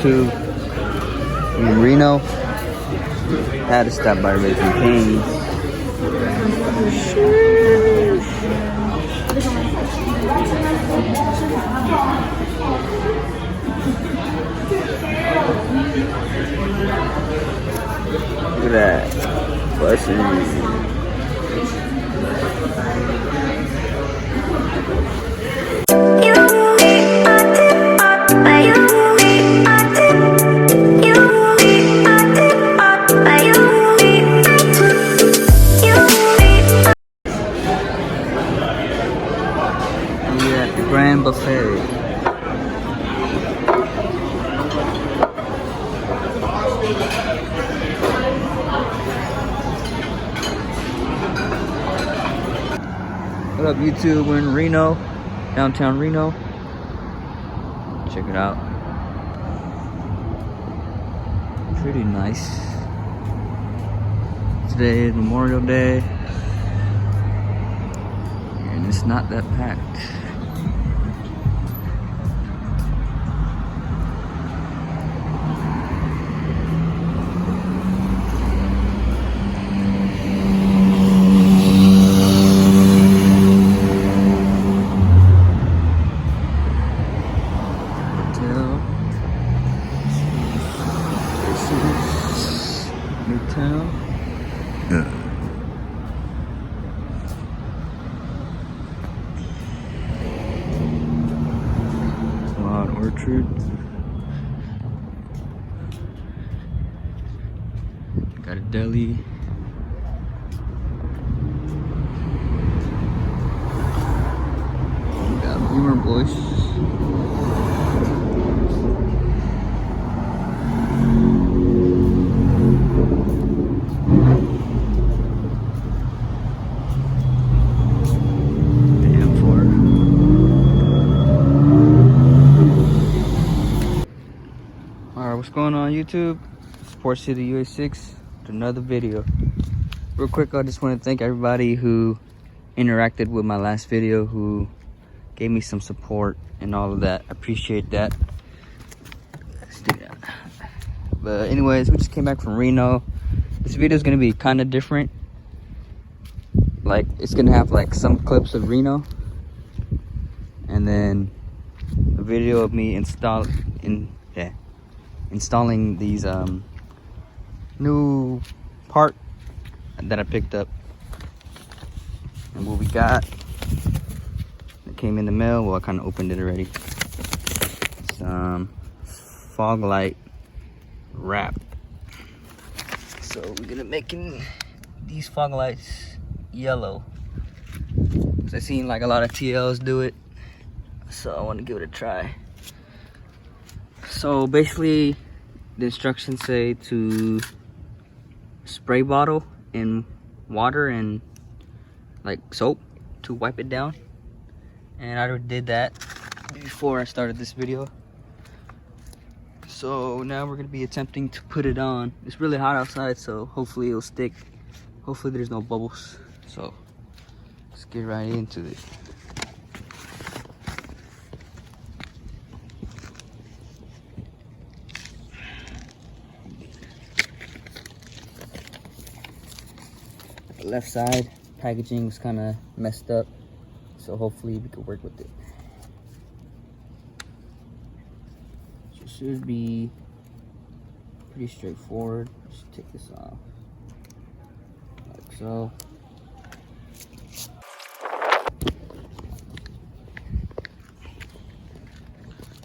YouTube. I'm in Reno. Had to stop by Raising Cane's. Look at that. Buses. Grand buffet. What up, YouTube? We're in Reno, downtown Reno. Check it out. Pretty nice. Today is Memorial Day, and it's not that packed. Midtown. Wild Orchard. Got a deli. Got Boomer Boys. What's going on, YouTube? Support City UA6 with another video. Real quick, I just want to thank everybody who interacted with my last video, who gave me some support and all of that. I appreciate that. Let's do that. But anyways, we just came back from Reno. This video is going to be kind of different. Like, it's going to have like some clips of Reno, and then a video of me installing these new part that I picked up. And what we got, it came in the mail. Well, I kind of opened it already. Some fog light wrap. So we're gonna making these fog lights yellow, because I've seen like a lot of TLs do it, so I want to give it a try. So basically, the instructions say to spray bottle in water and like soap to wipe it down, and I already did that before I started this video. So now we're gonna be attempting to put it on. It's really hot outside, so hopefully it'll stick. Hopefully there's no bubbles. So let's get right into it. The left side packaging was kind of messed up, so hopefully we can work with it. So it should be pretty straightforward. Just take this off like so.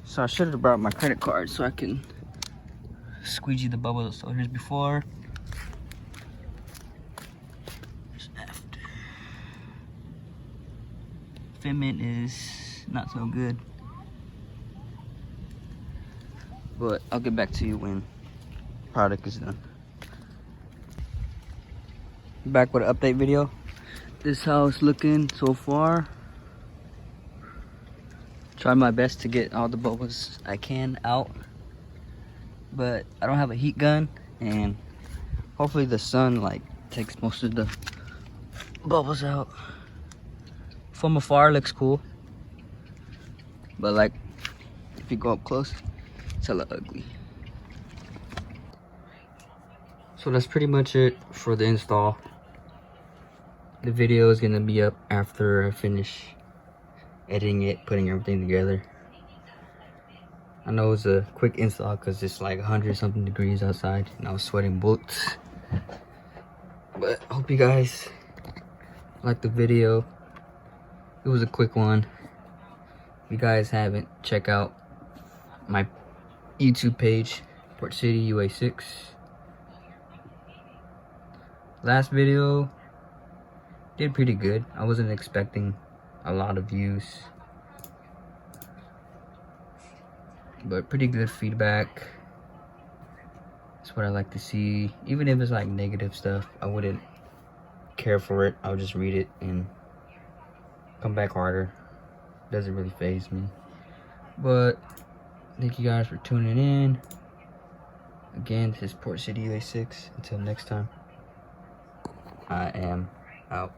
So I should have brought my credit card so I can squeegee the bubbles. So here's before. Fitment is not so good, but I'll get back to you when product is done. Back with an update video. This is how it's looking so far. Try my best to get all the bubbles I can out, but I don't have a heat gun, and hopefully the sun like takes most of the bubbles out. From afar, it looks cool, but like if you go up close, it's hella ugly. So that's pretty much it for the install. The video is gonna be up after I finish editing it, putting everything together. I know it's a quick install because it's like 100 something degrees outside and I was sweating bullets. But I hope you guys liked the video. It was a quick one. If you guys haven't, check out my YouTube page, Port City UA6. Last video did pretty good. I wasn't expecting a lot of views, but pretty good feedback. That's what I like to see. Even if it's like negative stuff, I wouldn't care for it. I'll just read it and come back harder. Doesn't really faze me. But thank you guys for tuning in. Again, this is Port City UA6. Until next time, I am out.